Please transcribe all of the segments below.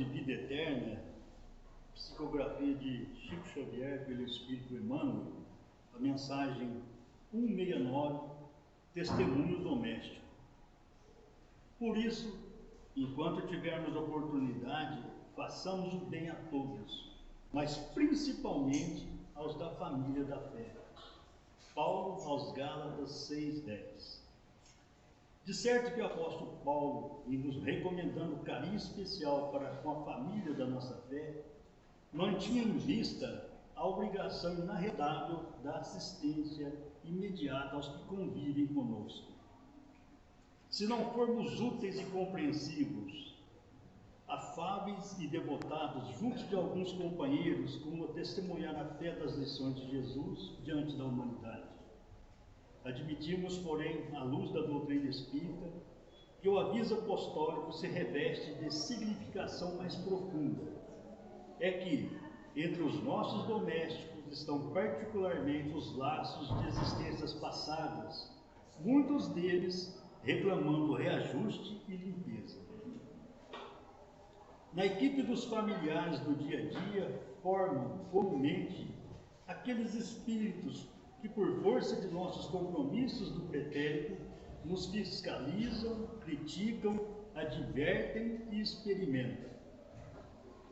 de Vida Eterna, psicografia de Chico Xavier pelo Espírito Emmanuel, a mensagem 169, Testemunho Doméstico. Por isso, enquanto tivermos oportunidade, façamos o bem a todos, mas principalmente aos da família da fé. Paulo aos Gálatas 6:10. De certo que o apóstolo Paulo, em nos recomendando carinho especial para com a família da nossa fé, mantinha em vista a obrigação inarredável da assistência imediata aos que convivem conosco. Se não formos úteis e compreensivos, afáveis e devotados junto de alguns companheiros, como testemunhar a fé das lições de Jesus diante da humanidade. Admitimos, porém, à luz da doutrina espírita, que o aviso apostólico se reveste de significação mais profunda. É que, entre os nossos domésticos, estão particularmente os laços de existências passadas, muitos deles reclamando reajuste e limpeza. Na equipe dos familiares do dia a dia, formam comumente aqueles espíritos que, por força de nossos compromissos do pretérito, nos fiscalizam, criticam, advertem e experimentam.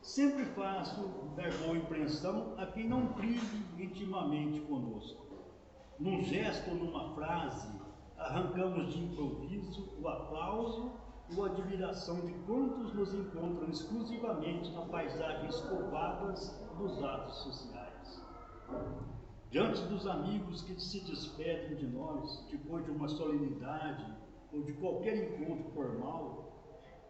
Sempre faço dar boa impressão a quem não prive intimamente conosco. Num gesto ou numa frase, arrancamos de improviso o aplauso ou a admiração de quantos nos encontram exclusivamente na paisagem escovadas dos atos sociais. Diante dos amigos que se despedem de nós depois de uma solenidade ou de qualquer encontro formal,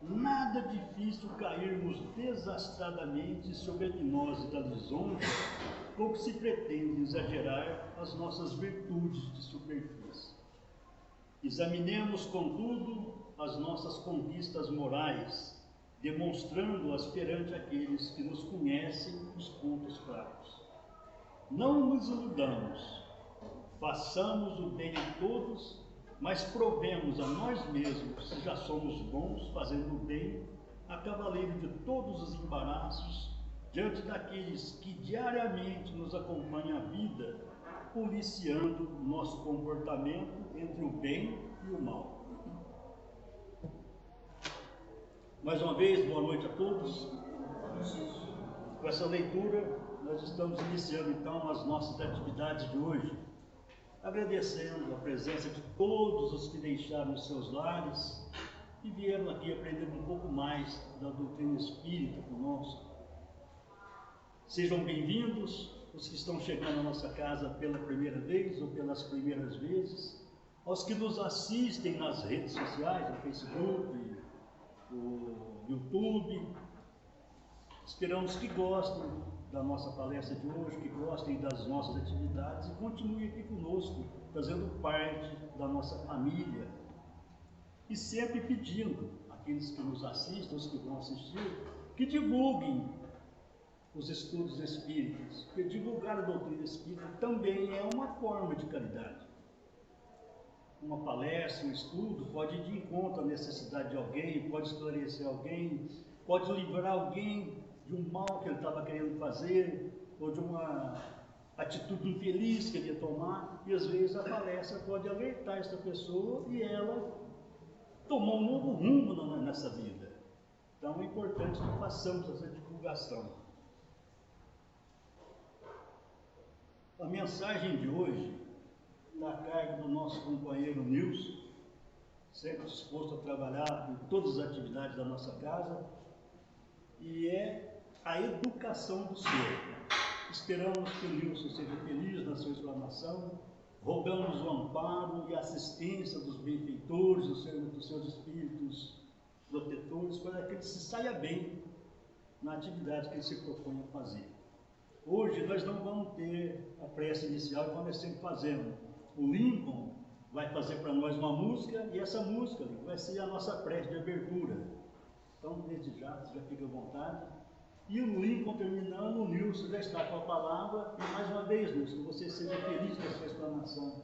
nada difícil cairmos desastradamente sob a hipnose da lisonja ou que se pretende exagerar as nossas virtudes de superfície. Examinemos, contudo, as nossas conquistas morais, demonstrando-as perante aqueles que nos conhecem os pontos fracos. Não nos iludamos, façamos o bem a todos, mas provemos a nós mesmos se já somos bons fazendo o bem, a cavaleiro de todos os embaraços, diante daqueles que diariamente nos acompanham a vida, policiando nosso comportamento entre o bem e o mal. Mais uma vez, boa noite a todos. Com essa leitura, nós estamos iniciando então as nossas atividades de hoje, agradecendo a presença de todos os que deixaram os seus lares e vieram aqui aprender um pouco mais da doutrina espírita conosco. Sejam bem-vindos os que estão chegando à nossa casa pela primeira vez ou pelas primeiras vezes, aos que nos assistem nas redes sociais, no Facebook, no YouTube. Esperamos que gostem da nossa palestra de hoje, que gostem das nossas atividades e continuem aqui conosco, fazendo parte da nossa família. E sempre pedindo àqueles que nos assistem, os que vão assistir, que divulguem os estudos espíritas, porque divulgar a doutrina espírita também é uma forma de caridade. Uma palestra, um estudo pode ir de encontro à necessidade de alguém, pode esclarecer alguém, pode livrar alguém de um mal que ele estava querendo fazer, ou de uma atitude infeliz que ele ia tomar, e às vezes a palestra pode alertar essa pessoa e ela tomar um novo rumo nessa vida. Então é importante que façamos essa divulgação. A mensagem de hoje está a cargo do nosso companheiro Nilson, sempre disposto a trabalhar em todas as atividades da nossa casa, e é a educação do ser. Esperamos que o Nilson seja feliz na sua explanação, rogamos o amparo e a assistência dos benfeitores, dos seus espíritos protetores, para que ele se saia bem na atividade que ele se propõe a fazer. Hoje nós não vamos ter a prece inicial, como nós sempre fazemos. O Lincoln vai fazer para nós uma música, e essa música vai ser a nossa prece de abertura. Então, desde já, você já fica à vontade. E o Lincoln terminando, o Nilson já está com a palavra. E mais uma vez, Nilson, que você seja feliz com a sua explanação.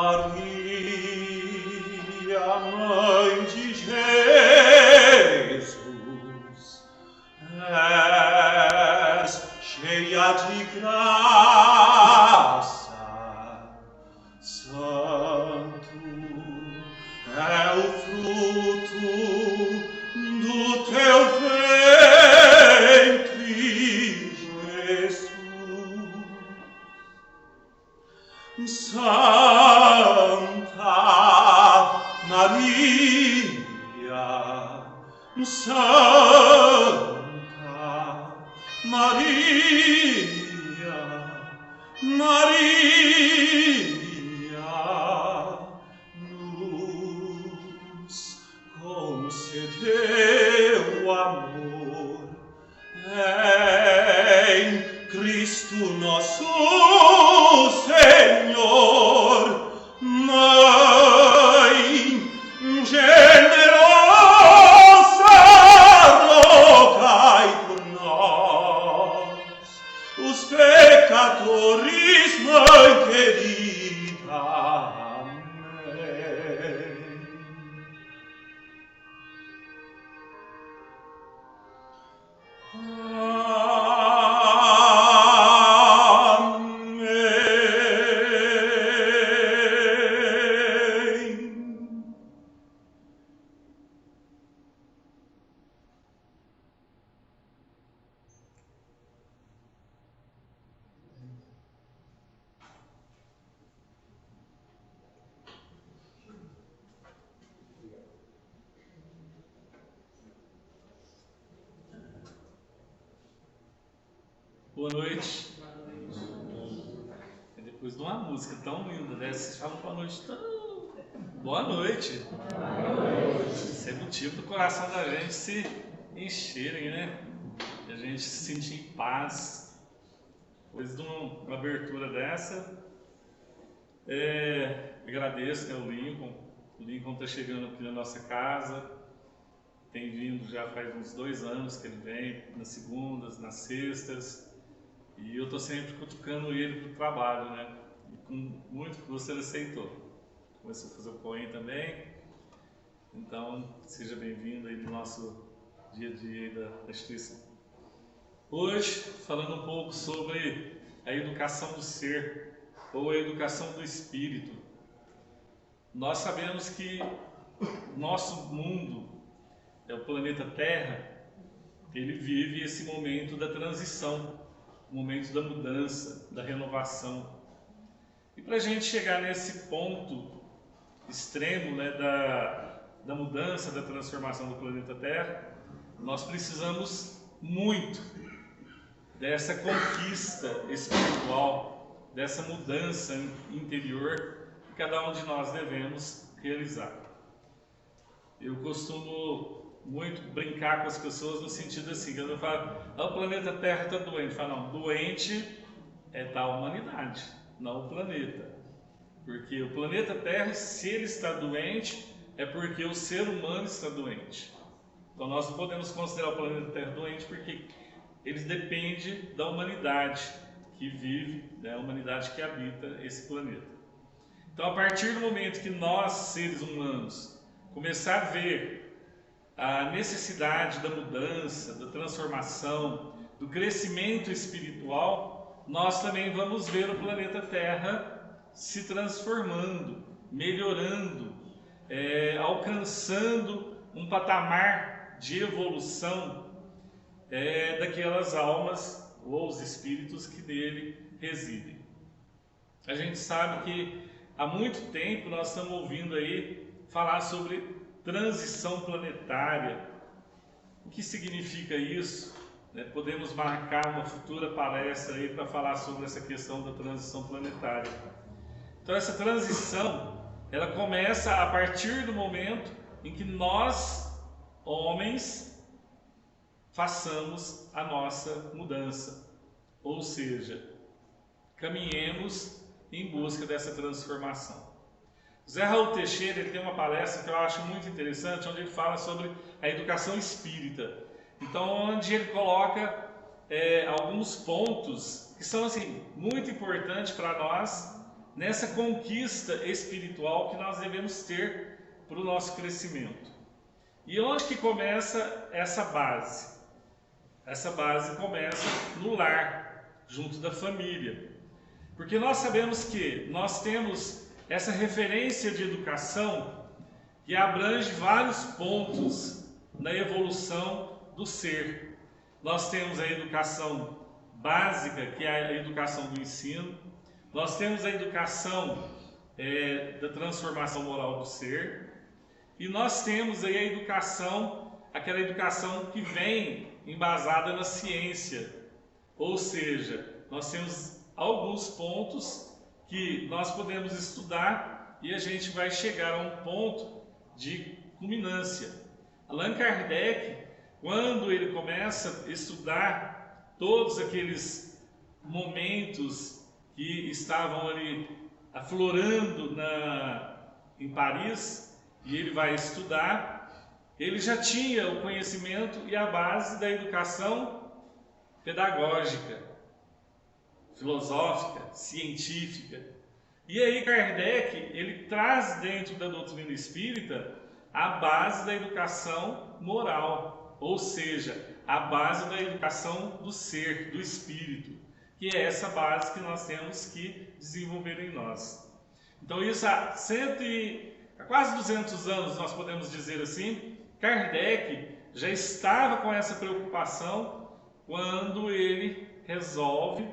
Maria, Mãe de Jesus, és cheia de graça, santo é o fruto do teu ventre, Jesus. Santa Maria, Santa Maria, Maria, nos concedeu amor em Cristo nosso Senhor. Mãe generosa, rogai por nós, os pecadores, Mãe querida. Amém. Boa noite. Depois de uma música tão linda dessa, vocês falam boa noite tão... Boa noite. Isso é motivo do coração da gente se encherem, né? E a gente se sentir em paz. Depois de uma abertura dessa, agradeço, né, o Lincoln. O Lincoln está chegando aqui na nossa casa. Tem vindo já faz uns 2 anos que ele vem, nas segundas, nas sextas. E eu estou sempre cutucando ele para o trabalho, né? E com muito gosto ele aceitou. Começou a fazer o Coen também. Então, seja bem-vindo aí no nosso dia a dia da instituição. Hoje, falando um pouco sobre a educação do ser, ou a educação do espírito. Nós sabemos que nosso mundo, o planeta Terra, ele vive esse momento da transição, o momento da mudança, da renovação. E para a gente chegar nesse ponto extremo, né, da mudança, da transformação do planeta Terra, nós precisamos muito dessa conquista espiritual, dessa mudança interior que cada um de nós devemos realizar. Eu costumo muito brincar com as pessoas no sentido assim, quando eu falo, o planeta Terra está doente. Eu falo, não, doente é da humanidade, não o planeta. Porque o planeta Terra, se ele está doente, é porque o ser humano está doente. Então nós não podemos considerar o planeta Terra doente porque ele depende da humanidade que vive, né, a humanidade que habita esse planeta. Então a partir do momento que nós, seres humanos, começar a ver a necessidade da mudança, da transformação, do crescimento espiritual, nós também vamos ver o planeta Terra se transformando, melhorando, alcançando um patamar de evolução daquelas almas ou os espíritos que nele residem. A gente sabe que há muito tempo nós estamos ouvindo aí falar sobre transição planetária. O que significa isso? Podemos marcar uma futura palestra aí para falar sobre essa questão da transição planetária. Então essa transição, ela começa a partir do momento em que nós, homens, façamos a nossa mudança. Ou seja, caminhemos em busca dessa transformação. Zé Raul Teixeira, ele tem uma palestra que eu acho muito interessante, onde ele fala sobre a educação espírita. Então, onde ele coloca alguns pontos que são assim, muito importantes para nós nessa conquista espiritual que nós devemos ter para o nosso crescimento. E onde que começa essa base? Essa base começa no lar, junto da família. Porque nós sabemos que nós temos essa referência de educação que abrange vários pontos na evolução do ser. Nós temos a educação básica, que é a educação do ensino. Nós temos a educação da transformação moral do ser. E nós temos aí a educação, aquela educação que vem embasada na ciência. Ou seja, nós temos alguns pontos que nós podemos estudar e a gente vai chegar a um ponto de culminância. Allan Kardec, quando ele começa a estudar todos aqueles momentos que estavam ali aflorando em Paris, e ele vai estudar, ele já tinha o conhecimento e a base da educação pedagógica, filosófica, científica. E aí Kardec, ele traz dentro da doutrina espírita a base da educação moral, ou seja, a base da educação do ser, do espírito, que é essa base que nós temos que desenvolver em nós. Então isso há quase 200 anos, nós podemos dizer assim, Kardec já estava com essa preocupação quando ele resolve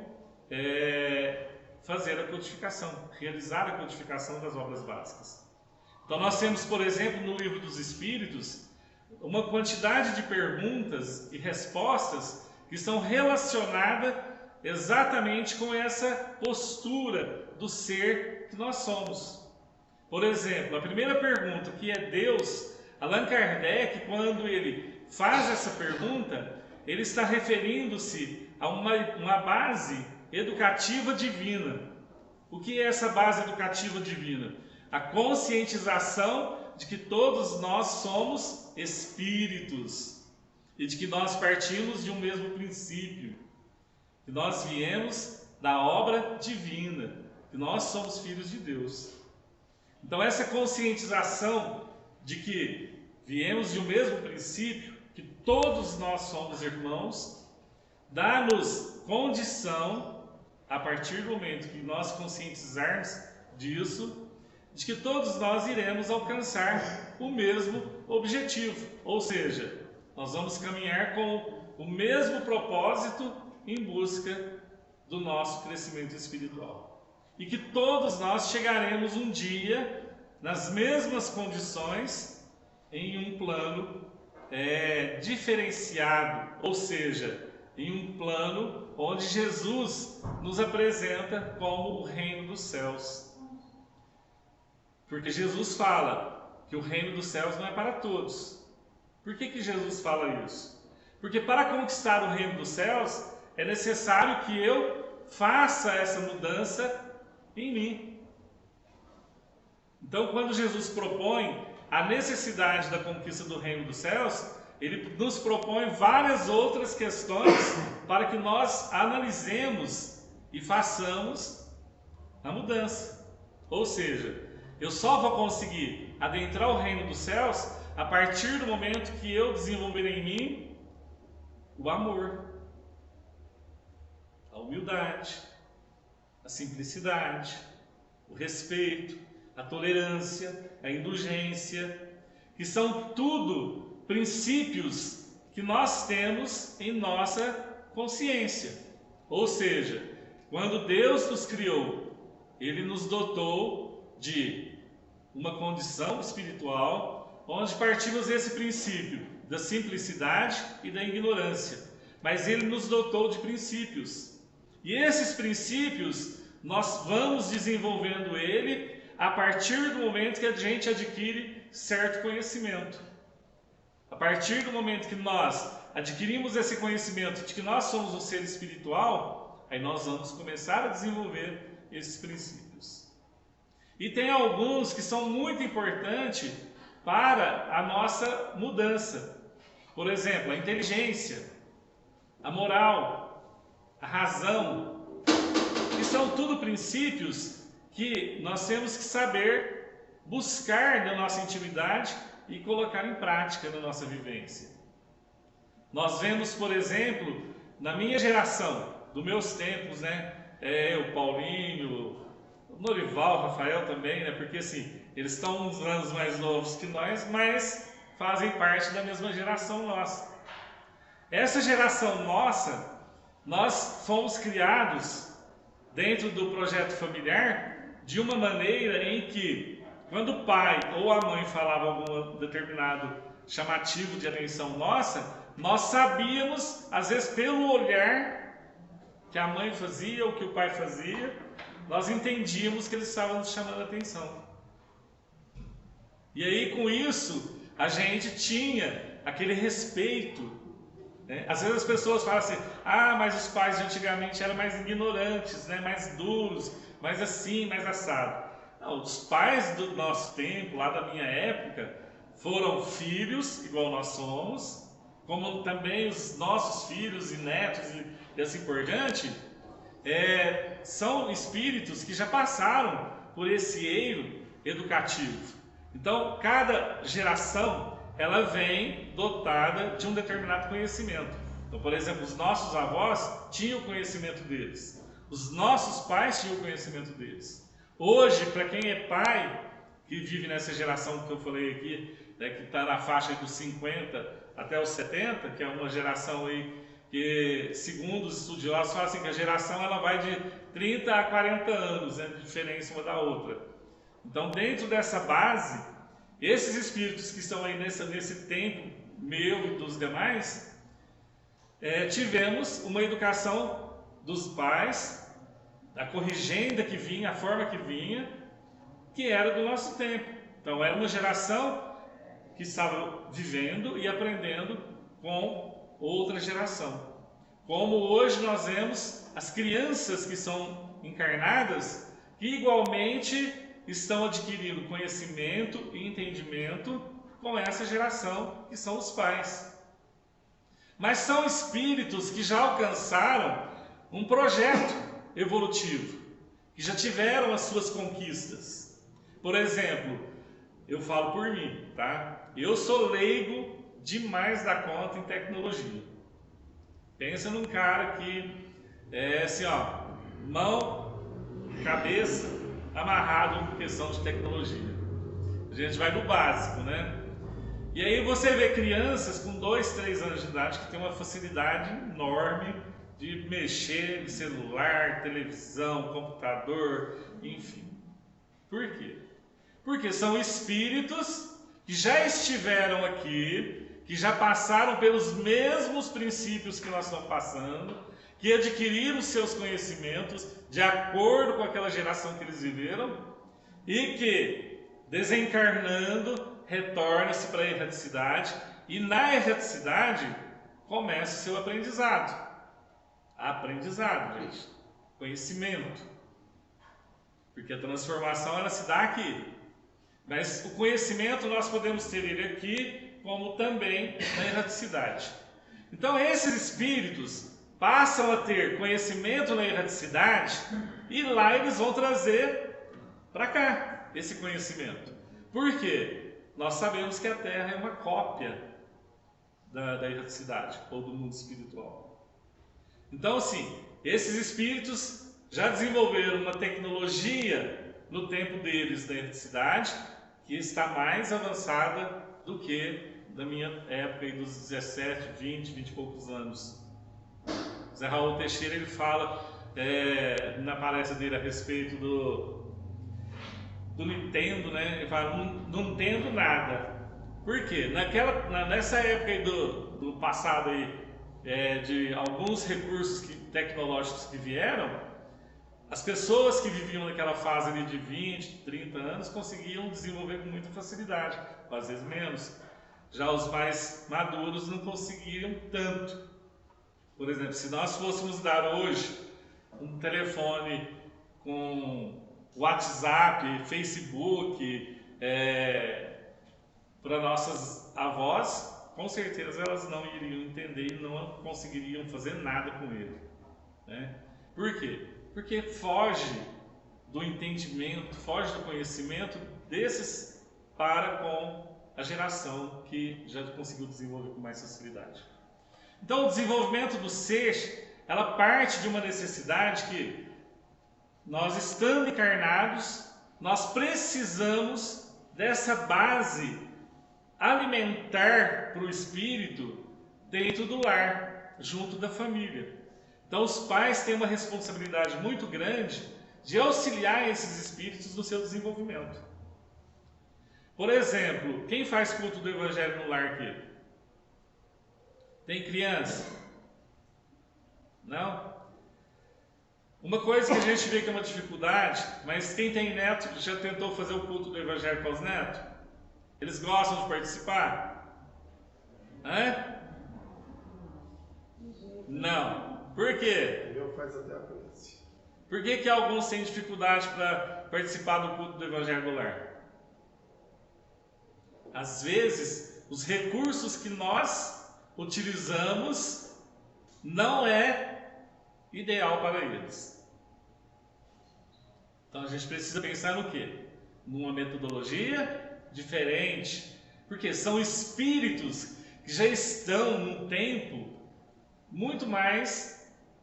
fazer a codificação, realizar a codificação das obras básicas. Então nós temos, por exemplo, no Livro dos Espíritos, uma quantidade de perguntas e respostas que estão relacionadas exatamente com essa postura do ser que nós somos. Por exemplo, a primeira pergunta, que é Deus, Allan Kardec, quando ele faz essa pergunta, ele está referindo-se a uma base educativa divina. O que é essa base educativa divina? A conscientização de que todos nós somos espíritos e de que nós partimos de um mesmo princípio, que nós viemos da obra divina, que nós somos filhos de Deus. Então essa conscientização de que viemos de um mesmo princípio, que todos nós somos irmãos, dá-nos condição, a partir do momento que nós conscientizarmos disso, de que todos nós iremos alcançar o mesmo objetivo. Ou seja, nós vamos caminhar com o mesmo propósito em busca do nosso crescimento espiritual. E que todos nós chegaremos um dia nas mesmas condições em um plano diferenciado, ou seja, em um plano onde Jesus nos apresenta como o reino dos céus. Porque Jesus fala que o reino dos céus não é para todos. Por que Jesus fala isso? Porque para conquistar o reino dos céus é necessário que eu faça essa mudança em mim. Então, quando Jesus propõe a necessidade da conquista do reino dos céus, ele nos propõe várias outras questões para que nós analisemos e façamos a mudança. Ou seja, eu só vou conseguir adentrar o reino dos céus a partir do momento que eu desenvolver em mim o amor, a humildade, a simplicidade, o respeito, a tolerância, a indulgência, que são tudo princípios que nós temos em nossa consciência. Ou seja, quando Deus nos criou, Ele nos dotou de uma condição espiritual onde partimos desse princípio da simplicidade e da ignorância. Mas Ele nos dotou de princípios. E esses princípios, nós vamos desenvolvendo ele a partir do momento que a gente adquire certo conhecimento. A partir do momento que nós adquirimos esse conhecimento de que nós somos um ser espiritual, aí nós vamos começar a desenvolver esses princípios. E tem alguns que são muito importantes para a nossa mudança. Por exemplo, a inteligência, a moral, a razão, que são tudo princípios que nós temos que saber buscar na nossa intimidade e colocar em prática na nossa vivência. Nós vemos, por exemplo, na minha geração, dos meus tempos, né? O Paulinho, o Norival, o Rafael também, né? Porque assim, eles estão uns anos mais novos que nós, mas fazem parte da mesma geração nossa. Essa geração nossa, nós fomos criados dentro do projeto familiar de uma maneira em que, quando o pai ou a mãe falava algum determinado chamativo de atenção nossa, nós sabíamos, às vezes pelo olhar que a mãe fazia ou que o pai fazia, nós entendíamos que eles estavam nos chamando a atenção. E aí, com isso, a gente tinha aquele respeito, né? Às vezes as pessoas falam assim, mas os pais de antigamente eram mais ignorantes, né? Mais duros, mais assim, mais assado. Não, os pais do nosso tempo, lá da minha época, foram filhos, igual nós somos, como também os nossos filhos e netos e assim por diante, são espíritos que já passaram por esse eiro educativo. Então, cada geração, ela vem dotada de um determinado conhecimento. Então, por exemplo, os nossos avós tinham o conhecimento deles. Os nossos pais tinham o conhecimento deles. Hoje, para quem é pai, que vive nessa geração que eu falei aqui, né, que está na faixa dos 50 até os 70, que é uma geração aí que, segundo os estudiosos, falam assim que a geração ela vai de 30 a 40 anos, né, de diferença uma da outra. Então, dentro dessa base, esses espíritos que estão aí nesse tempo meu e dos demais, tivemos uma educação dos pais, a corrigenda que vinha, a forma que vinha, que era do nosso tempo. Então, era uma geração que estava vivendo e aprendendo com outra geração. Como hoje nós vemos as crianças que são encarnadas, que igualmente estão adquirindo conhecimento e entendimento com essa geração que são os pais. Mas são espíritos que já alcançaram um projeto evolutivo, que já tiveram as suas conquistas. Por exemplo, eu falo por mim, tá? Eu sou leigo demais da conta em tecnologia. Pensa num cara que assim, mão, cabeça, amarrado em questão de tecnologia. A gente vai no básico, né? E aí você vê crianças com 2, 3 anos de idade que têm uma facilidade enorme de mexer em celular, televisão, computador, enfim. Por quê? Porque são espíritos que já estiveram aqui, que já passaram pelos mesmos princípios que nós estamos passando, que adquiriram seus conhecimentos de acordo com aquela geração que eles viveram e que, desencarnando, retorna-se para a erraticidade e na erraticidade começa o seu aprendizado. Aprendizado, gente. Conhecimento. Porque a transformação ela se dá aqui. Mas o conhecimento nós podemos ter ele aqui, como também na erraticidade. Então esses espíritos passam a ter conhecimento na erraticidade e lá eles vão trazer para cá esse conhecimento. Por quê? Nós sabemos que a Terra é uma cópia da erraticidade ou do mundo espiritual. Então, sim, esses espíritos já desenvolveram uma tecnologia no tempo deles da erraticidade que está mais avançada do que da minha época, dos 17, 20 e poucos anos. Zé Raul Teixeira ele fala na palestra dele a respeito do Nintendo, né? Ele fala, não entendo nada. Por quê? Nessa época aí do passado aí, de alguns recursos tecnológicos que vieram, as pessoas que viviam naquela fase ali de 20, 30 anos conseguiam desenvolver com muita facilidade, às vezes menos. Já os mais maduros não conseguiam tanto. Por exemplo, se nós fôssemos dar hoje um telefone com WhatsApp, Facebook, para nossas avós, com certeza elas não iriam entender e não conseguiriam fazer nada com ele, né? Por quê? Porque foge do entendimento, foge do conhecimento desses para com a geração que já conseguiu desenvolver com mais facilidade. Então, o desenvolvimento do ser, ela parte de uma necessidade que nós, estando encarnados, nós precisamos dessa base alimentar para o espírito dentro do lar, junto da família. Então, os pais têm uma responsabilidade muito grande de auxiliar esses espíritos no seu desenvolvimento. Por exemplo, quem faz culto do Evangelho no lar aqui? Tem criança? Não? Uma coisa que a gente vê que é uma dificuldade, mas quem tem neto já tentou fazer o culto do Evangelho com os netos? Eles gostam de participar? Hã? Não. Por quê? Eu faz até a prece. Por que alguns têm dificuldade para participar do culto do Evangelho no lar? Às vezes, os recursos que nós utilizamos não é ideal para eles. Então a gente precisa pensar no quê? Numa metodologia diferente, porque são espíritos que já estão num tempo muito mais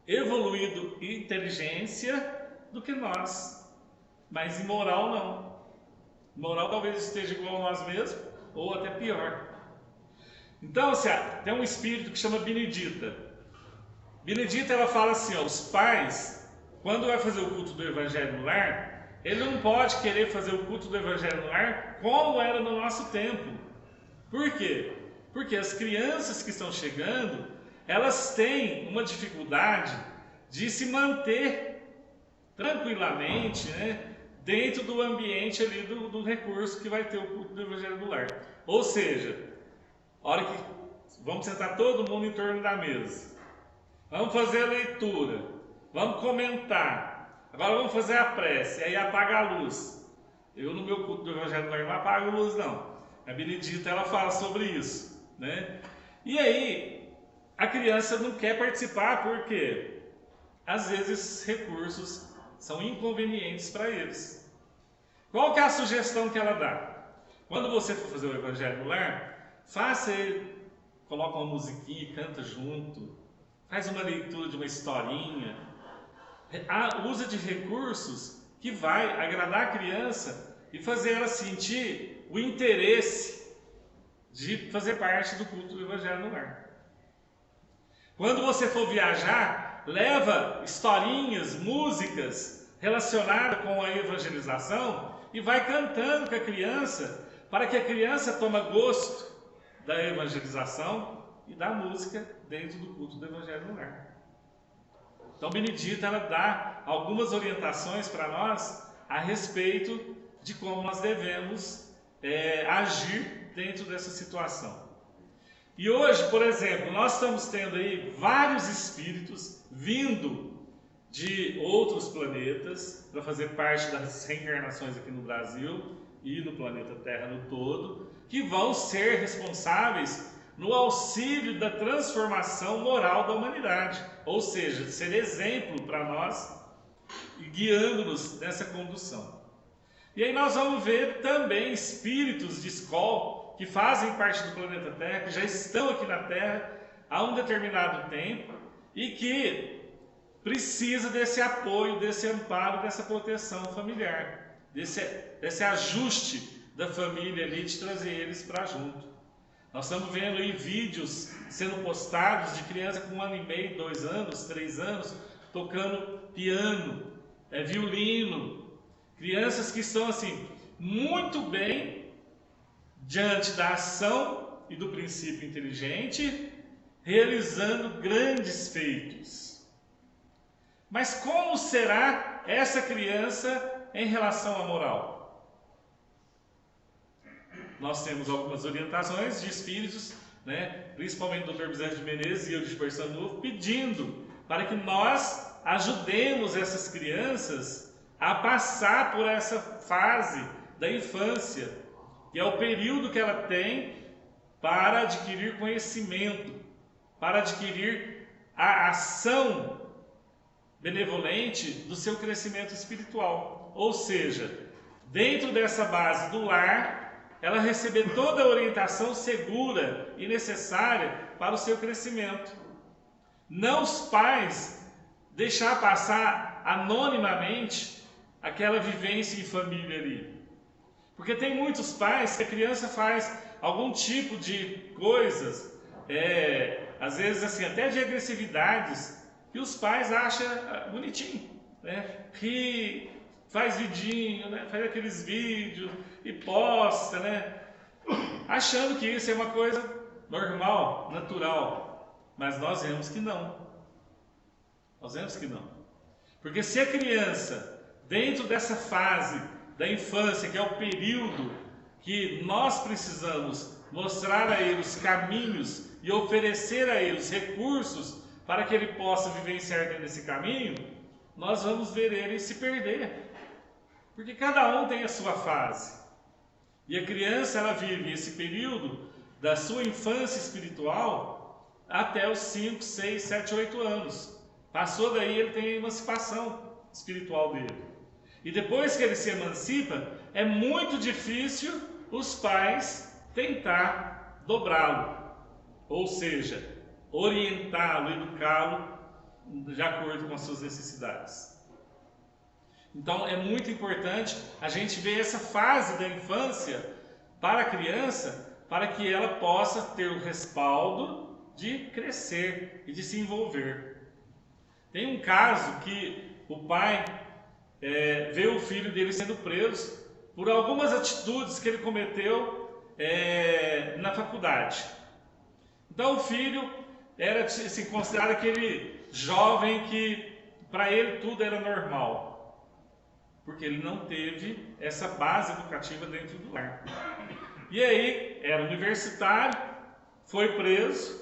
evoluído em inteligência do que nós, mas em moral não. Moral talvez esteja igual a nós mesmos, ou até pior. Então, tem um espírito que chama Benedita. Benedita, ela fala assim, ó, os pais, quando vai fazer o culto do Evangelho no lar, ele não pode querer fazer o culto do Evangelho no lar como era no nosso tempo. Por quê? Porque as crianças que estão chegando, elas têm uma dificuldade de se manter tranquilamente, né, dentro do ambiente ali do recurso que vai ter o culto do Evangelho no lar. Ou seja, a hora que vamos sentar todo mundo em torno da mesa, vamos fazer a leitura, vamos comentar, agora vamos fazer a prece, e aí apaga a luz. Eu no meu culto do Evangelho no lar não apago a luz não. A Benedita, ela fala sobre isso, né? E aí a criança não quer participar porque às vezes recursos são inconvenientes para eles. Qual que é a sugestão que ela dá? Quando você for fazer o Evangelho no lar, faça ele, coloca uma musiquinha e canta junto, faz uma leitura de uma historinha, usa de recursos que vai agradar a criança e fazer ela sentir o interesse de fazer parte do culto do Evangelho no lar. Quando você for viajar, leva historinhas, músicas relacionadas com a evangelização e vai cantando com a criança, para que a criança tome gosto da evangelização e da música dentro do culto do Evangelho no lar. Então, Benedita, ela dá algumas orientações para nós a respeito de como nós devemos agir dentro dessa situação. E hoje, por exemplo, nós estamos tendo aí vários espíritos vindo de outros planetas para fazer parte das reencarnações aqui no Brasil e no planeta Terra no todo, que vão ser responsáveis no auxílio da transformação moral da humanidade, ou seja, ser exemplo para nós e guiando-nos nessa condução. E aí nós vamos ver também espíritos de escola que fazem parte do planeta Terra, que já estão aqui na Terra há um determinado tempo e que precisa desse apoio, desse amparo, dessa proteção familiar, desse ajuste da família ali, de trazer eles para junto. Nós estamos vendo aí vídeos sendo postados de criança com 1 ano e meio, 2 anos, 3 anos, tocando piano, violino, crianças que estão assim, muito bem diante da ação e do princípio inteligente, realizando grandes feitos. Mas como será essa criança em relação à moral? Nós temos algumas orientações de espíritos, principalmente o Dr. Bezerra de Menezes e Eurípides Barçanufo, pedindo para que nós ajudemos essas crianças a passar por essa fase da infância, que é o período que ela tem para adquirir conhecimento, para adquirir a ação benevolente do seu crescimento espiritual. ou seja, dentro dessa base do lar, ela receber toda a orientação segura e necessária para o seu crescimento. Não os pais deixar passar anonimamente aquela vivência em família ali. Porque tem muitos pais que a criança faz algum tipo de coisas, às vezes assim, até de agressividades, que os pais acham bonitinho, né? Que faz vidinho, né? Faz aqueles vídeos e posta, né? Achando que isso é uma coisa normal, natural. Mas nós vemos que não. Nós vemos que não. Porque se a criança, dentro dessa fase da infância, que é o período que nós precisamos mostrar a ele os caminhos e oferecer a ele os recursos para que ele possa vivenciar dentro desse caminho, nós vamos ver ele se perder. Porque cada um tem a sua fase. E a criança, ela vive esse período da sua infância espiritual até os 5, 6, 7, 8 anos. Passou daí, ele tem a emancipação espiritual dele. E depois que ele se emancipa, é muito difícil os pais tentar dobrá-lo. Ou seja, orientá-lo, educá-lo de acordo com as suas necessidades. Então é muito importante a gente ver essa fase da infância para a criança, para que ela possa ter o respaldo de crescer e de se envolver. Tem um caso que o pai vê o filho dele sendo preso por algumas atitudes que ele cometeu na faculdade. Então o filho era assim, considerado aquele jovem que para ele tudo era normal, porque ele não teve essa base educativa dentro do lar. E aí era universitário, foi preso,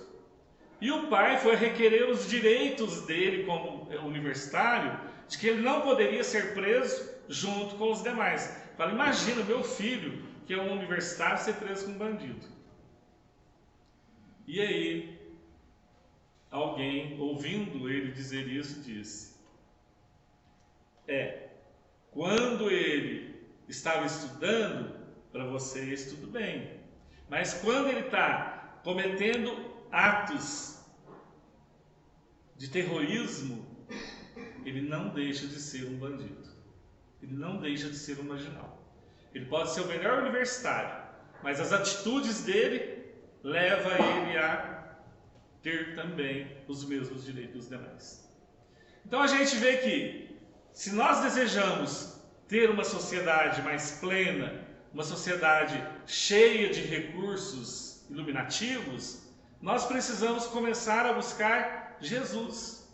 e o pai foi requerer os direitos dele como universitário, de que ele não poderia ser preso junto com os demais. Fala, imagina meu filho, que é um universitário, ser preso com um bandido. E aí, alguém, ouvindo ele dizer isso, disse: quando ele estava estudando, para vocês tudo bem. Mas quando ele está cometendo atos de terrorismo, ele não deixa de ser um bandido. Ele não deixa de ser um marginal. Ele pode ser o melhor universitário, mas as atitudes dele levam ele a ter também os mesmos direitos dos demais. Então a gente vê que, se nós desejamos ter uma sociedade mais plena, uma sociedade cheia de recursos iluminativos, nós precisamos começar a buscar Jesus,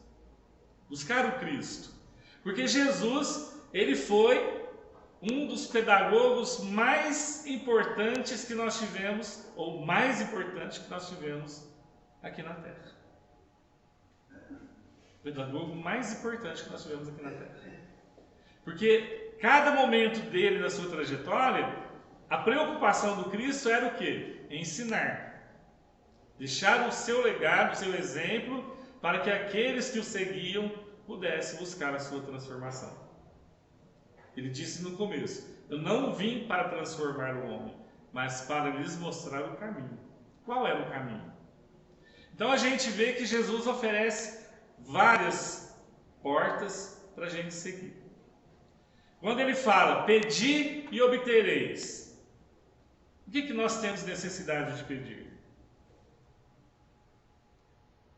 buscar o Cristo. Porque Jesus, ele foi um dos pedagogos mais importantes que nós tivemos, ou mais importante que nós tivemos aqui na Terra. O pedagogo mais importante que nós tivemos aqui na Terra. Porque cada momento dele na sua trajetória, a preocupação do Cristo era o quê? Ensinar. Deixar o seu legado, o seu exemplo, para que aqueles que o seguiam pudessem buscar a sua transformação. Ele disse no começo: eu não vim para transformar o homem, mas para lhes mostrar o caminho. Qual era o caminho? Então a gente vê que Jesus oferece várias portas para a gente seguir. Quando ele fala, pedi e obtereis, o que nós temos necessidade de pedir?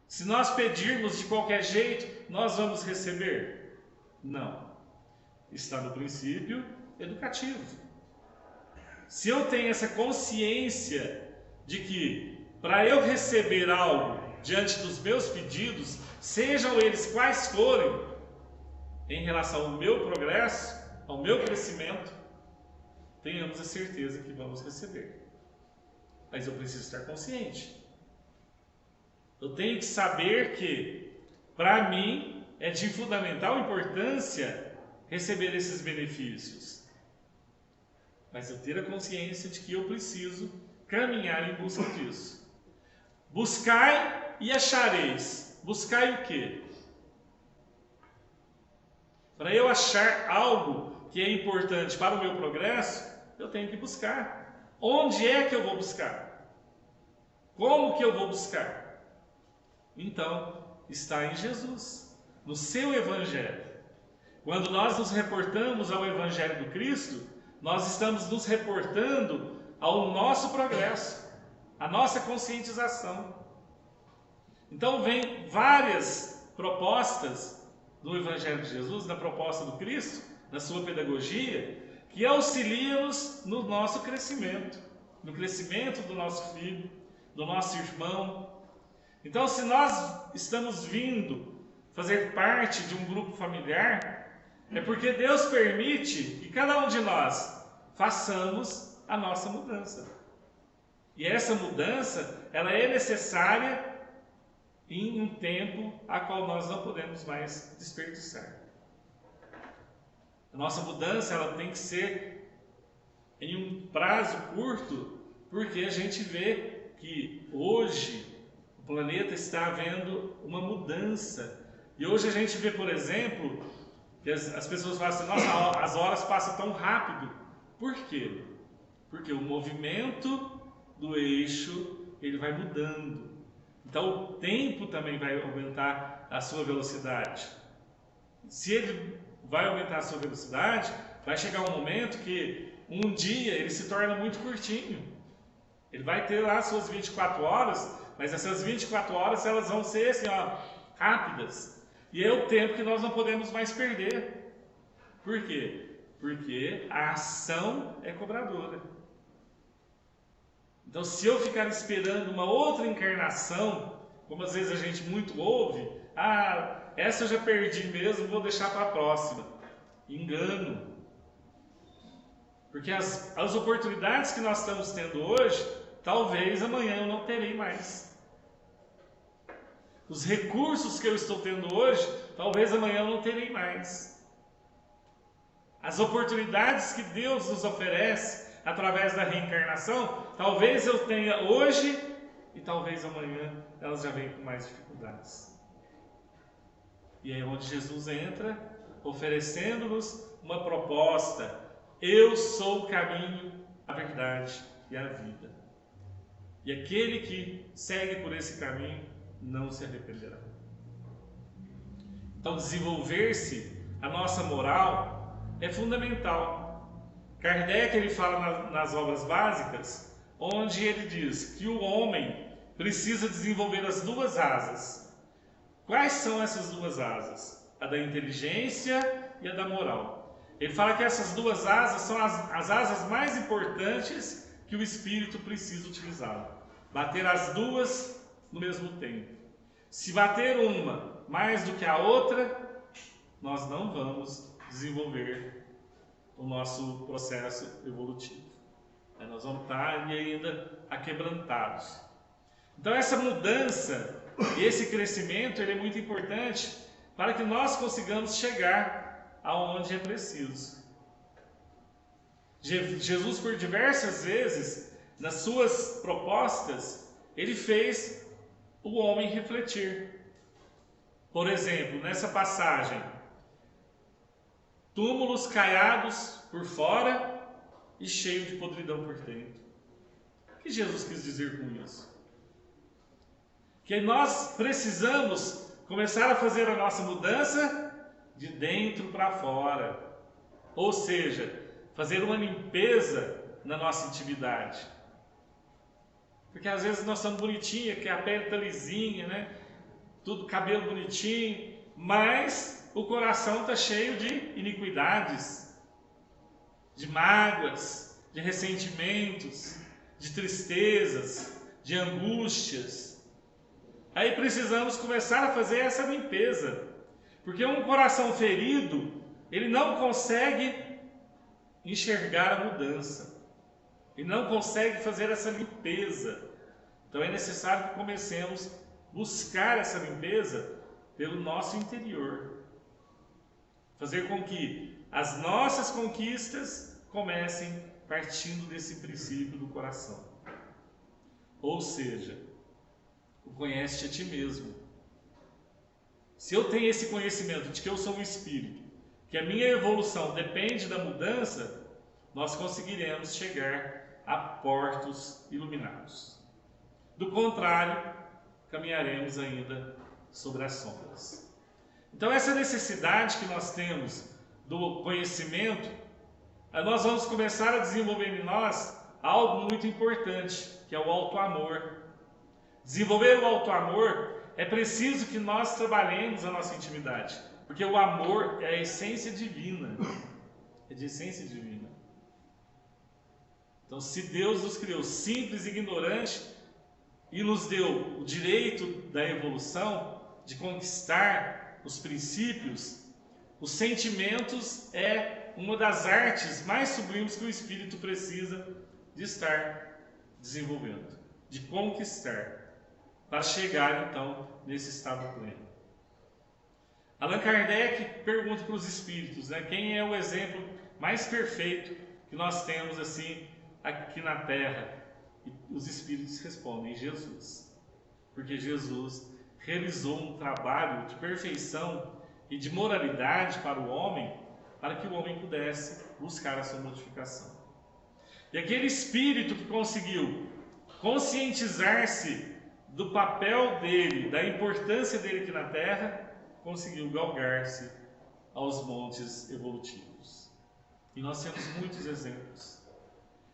Se nós pedirmos de qualquer jeito, nós vamos receber? Não. Está no princípio educativo. Se eu tenho essa consciência de que, para eu receber algo diante dos meus pedidos, sejam eles quais forem, em relação ao meu progresso, ao meu crescimento, tenhamos a certeza que vamos receber. Mas eu preciso estar consciente. Eu tenho que saber que, para mim, é de fundamental importância receber esses benefícios. Mas eu ter a consciência de que eu preciso caminhar em busca disso. Buscai e achareis. Buscai o quê? Para eu achar algo que é importante para o meu progresso, eu tenho que buscar. Onde é que eu vou buscar? Como que eu vou buscar? Então, está em Jesus, no seu Evangelho. Quando nós nos reportamos ao Evangelho do Cristo, nós estamos nos reportando ao nosso progresso, à nossa conscientização. Então, vem várias propostas do Evangelho de Jesus, na proposta do Cristo, na sua pedagogia, que auxiliam-nos no nosso crescimento, no crescimento do nosso filho, do nosso irmão. Então, se nós estamos vindo fazer parte de um grupo familiar, é porque Deus permite que cada um de nós façamos a nossa mudança. E essa mudança, ela é necessária em um tempo a qual nós não podemos mais desperdiçar. A nossa mudança, ela tem que ser em um prazo curto, porque a gente vê que hoje o planeta está havendo uma mudança. E hoje a gente vê, por exemplo, que as pessoas falam assim, nossa, as horas passam tão rápido. Por quê? Porque o movimento do eixo, ele vai mudando. Então o tempo também vai aumentar a sua velocidade. Se ele vai aumentar a sua velocidade, vai chegar um momento que um dia ele se torna muito curtinho. Ele vai ter lá suas 24 horas, mas essas 24 horas elas vão ser assim, rápidas. E é o tempo que nós não podemos mais perder. Por quê? Porque a ação é cobradora. Então, se eu ficar esperando uma outra encarnação, como às vezes a gente muito ouve, essa eu já perdi mesmo, vou deixar para a próxima. Engano. Porque as oportunidades que nós estamos tendo hoje, talvez amanhã eu não terei mais. Os recursos que eu estou tendo hoje, talvez amanhã eu não terei mais. As oportunidades que Deus nos oferece através da reencarnação, talvez eu tenha hoje e talvez amanhã elas já venham com mais dificuldades. E é onde Jesus entra, oferecendo-nos uma proposta. Eu sou o caminho, a verdade e a vida. E aquele que segue por esse caminho não se arrependerá. Então, desenvolver-se a nossa moral é fundamental. Kardec ele fala nas obras básicas, onde ele diz que o homem precisa desenvolver as duas asas. Quais são essas duas asas? A da inteligência e a da moral. Ele fala que essas duas asas são as asas mais importantes que o espírito precisa utilizar. Bater as duas no mesmo tempo. Se bater uma mais do que a outra, nós não vamos desenvolver o nosso processo evolutivo. Nós vamos estar ainda aquebrantados. Então essa mudança, esse crescimento, ele é muito importante para que nós consigamos chegar aonde é preciso. Jesus, por diversas vezes, nas suas propostas, ele fez o homem refletir. Por exemplo, nessa passagem, túmulos caiados por fora e cheio de podridão por dentro. O que Jesus quis dizer com isso? Que nós precisamos começar a fazer a nossa mudança de dentro para fora. Ou seja, fazer uma limpeza na nossa intimidade. Porque às vezes nós estamos bonitinhos, que a pele está lisinha, né? Tudo cabelo bonitinho, mas o coração está cheio de iniquidades, de mágoas, de ressentimentos, de tristezas, de angústias. Aí precisamos começar a fazer essa limpeza, porque um coração ferido, ele não consegue enxergar a mudança, ele não consegue fazer essa limpeza. Então é necessário que comecemos a buscar essa limpeza pelo nosso interior, fazer com que as nossas conquistas comecem partindo desse princípio do coração. Ou seja, o conhece-te a ti mesmo. Se eu tenho esse conhecimento de que eu sou um espírito, que a minha evolução depende da mudança, nós conseguiremos chegar a portos iluminados. Do contrário, caminharemos ainda sobre as sombras. Então, essa necessidade que nós temos do conhecimento, nós vamos começar a desenvolver em nós algo muito importante, que é o auto-amor. Desenvolver o auto-amor é preciso que nós trabalhemos a nossa intimidade, porque o amor é a essência divina, é de essência divina. Então, se Deus nos criou simples e ignorante e nos deu o direito da evolução, de conquistar os princípios, os sentimentos é uma das artes mais sublimes que o espírito precisa de estar desenvolvendo, de conquistar, para chegar então nesse estado pleno. Allan Kardec pergunta para os espíritos, quem é o exemplo mais perfeito que nós temos assim aqui na Terra? E os espíritos respondem: Jesus, porque Jesus realizou um trabalho de perfeição e de moralidade para o homem, para que o homem pudesse buscar a sua modificação. E aquele espírito que conseguiu conscientizar-se do papel dele, da importância dele aqui na Terra, conseguiu galgar-se aos montes evolutivos. E nós temos muitos exemplos.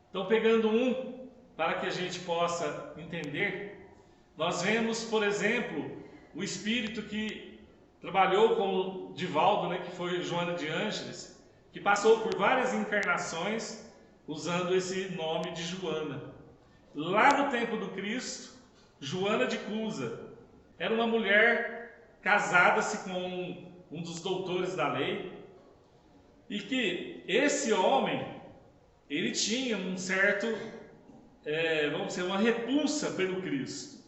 Então, pegando um para que a gente possa entender, nós vemos, por exemplo, o espírito que trabalhou com o Divaldo, que foi Joana de Ângeles, que passou por várias encarnações usando esse nome de Joana. Lá no tempo do Cristo, Joana de Cusa era uma mulher casada-se com um dos doutores da lei, e que esse homem, ele tinha um certo, vamos dizer, uma repulsa pelo Cristo.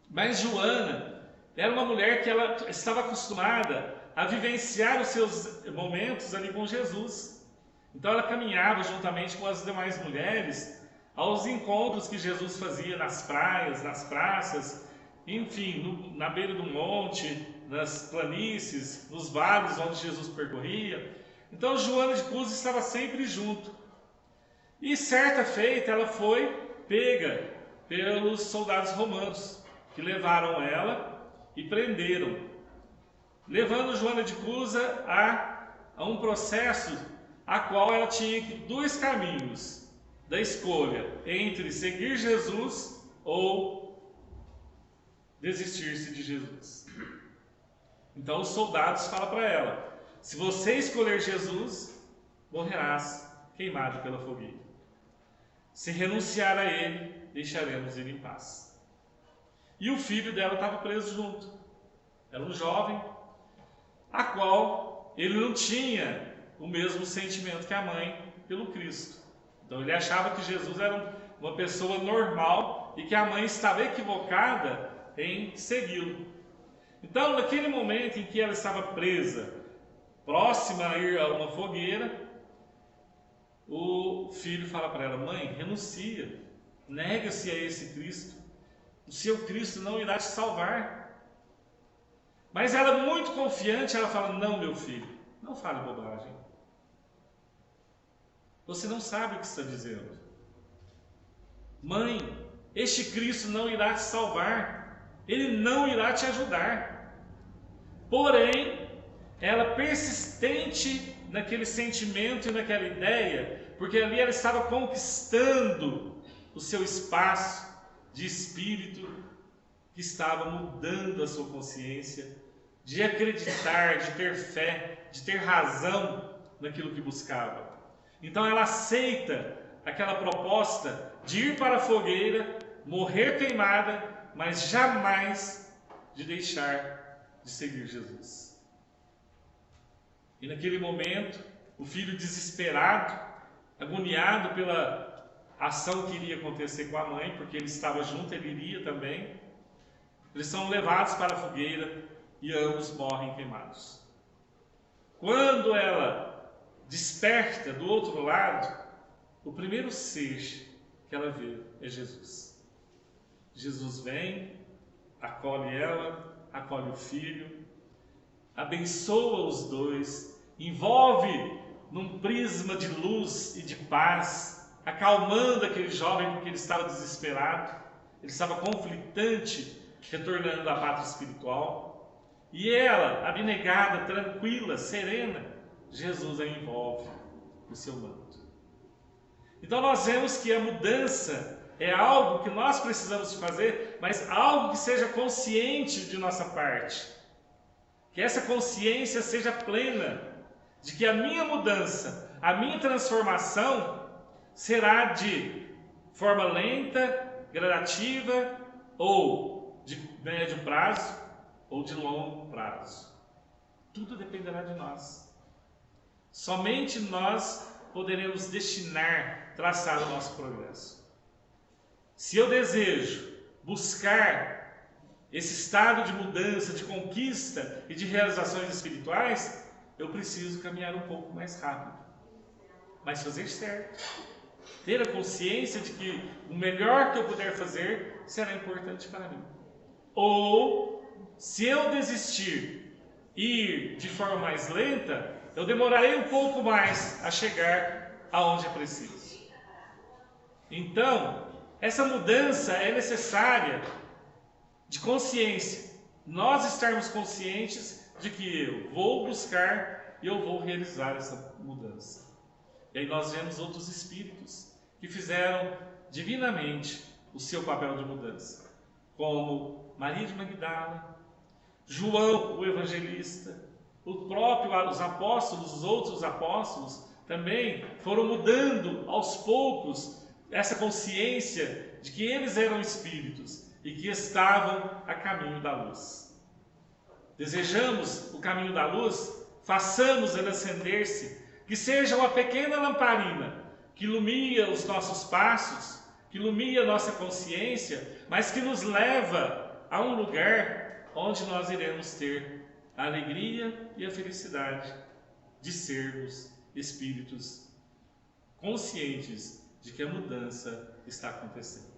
Mas Joana era uma mulher que ela estava acostumada a vivenciar os seus momentos ali com Jesus. Então ela caminhava juntamente com as demais mulheres aos encontros que Jesus fazia nas praias, nas praças, enfim, na beira do monte, nas planícies, nos vales onde Jesus percorria. Então Joana de Cusa estava sempre junto. E certa feita ela foi pega pelos soldados romanos, que levaram ela e prenderam, levando Joana de Cusa a um processo a qual ela tinha dois caminhos da escolha entre seguir Jesus ou desistir-se de Jesus. Então os soldados falam para ela: se você escolher Jesus, morrerás queimado pela fogueira. Se renunciar a ele, deixaremos ele em paz. E o filho dela estava preso junto. Era um jovem, a qual ele não tinha o mesmo sentimento que a mãe pelo Cristo. Então ele achava que Jesus era uma pessoa normal e que a mãe estava equivocada em segui-lo. Então, naquele momento em que ela estava presa, próxima a ir a uma fogueira, o filho fala para ela: mãe, renuncia, nega-se a esse Cristo. O seu Cristo não irá te salvar. Mas ela, muito confiante, ela fala: não, meu filho, não fale bobagem. Você não sabe o que está dizendo. Mãe, este Cristo não irá te salvar. Ele não irá te ajudar. Porém, ela persistente naquele sentimento e naquela ideia, porque ali ela estava conquistando o seu espaço de espírito, que estava mudando a sua consciência, de acreditar, de ter fé, de ter razão naquilo que buscava. Então ela aceita aquela proposta de ir para a fogueira, morrer queimada, mas jamais de deixar de seguir Jesus. E naquele momento, o filho desesperado, agoniado pela ação que iria acontecer com a mãe, porque ele estava junto, ele iria também, eles são levados para a fogueira e ambos morrem queimados. Quando ela desperta do outro lado, o primeiro ser que ela vê é Jesus. Jesus vem, acolhe ela, acolhe o filho, abençoa os dois envolve num prisma de luz e de paz, acalmando aquele jovem porque ele estava desesperado, ele estava conflitante, retornando à pátria espiritual. E ela, abnegada, tranquila, serena, Jesus a envolve no seu manto. Então nós vemos que a mudança é algo que nós precisamos fazer, mas algo que seja consciente de nossa parte. Que essa consciência seja plena de que a minha mudança, a minha transformação será de forma lenta, gradativa, ou de médio prazo, ou de longo prazo. Tudo dependerá de nós. Somente nós poderemos destinar, traçar o nosso progresso. Se eu desejo buscar esse estado de mudança, de conquista e de realizações espirituais, eu preciso caminhar um pouco mais rápido, mas fazer certo. Ter a consciência de que o melhor que eu puder fazer será importante para mim. Ou, se eu desistir e ir de forma mais lenta, eu demorarei um pouco mais a chegar aonde é preciso. Então, essa mudança é necessária de consciência. Nós estarmos conscientes de que eu vou buscar e eu vou realizar essa mudança. E aí nós vemos outros espíritos que fizeram divinamente o seu papel de mudança, como Maria de Magdala, João, o evangelista, os apóstolos, os outros apóstolos também foram mudando aos poucos essa consciência de que eles eram espíritos e que estavam a caminho da luz. Desejamos o caminho da luz? Façamos ele acender-se, que seja uma pequena lamparina que ilumina os nossos passos, que ilumina a nossa consciência, mas que nos leva a um lugar onde nós iremos ter a alegria e a felicidade de sermos espíritos conscientes de que a mudança está acontecendo.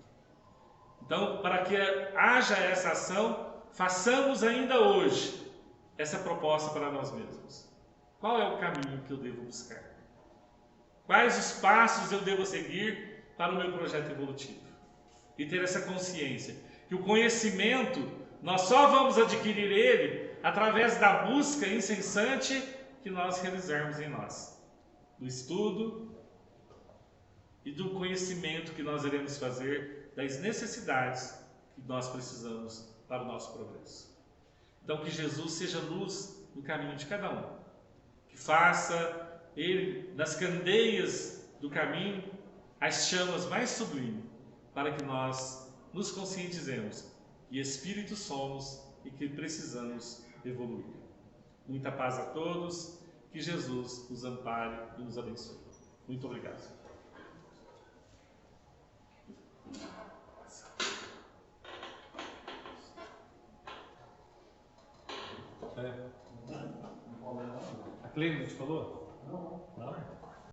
Então, para que haja essa ação, façamos ainda hoje essa proposta para nós mesmos. Qual é o caminho que eu devo buscar? Quais os passos eu devo seguir para o meu projeto evolutivo? E ter essa consciência que o conhecimento, nós só vamos adquirir ele através da busca incessante que nós realizarmos em nós. Do estudo e do conhecimento que nós iremos fazer das necessidades que nós precisamos para o nosso progresso. Então que Jesus seja luz no caminho de cada um, que faça ele das candeias do caminho as chamas mais sublimes, para que nós nos conscientizemos que espíritos somos e que precisamos evoluir. Muita paz a todos, que Jesus nos ampare e nos abençoe. Muito obrigado. A Cleide te falou?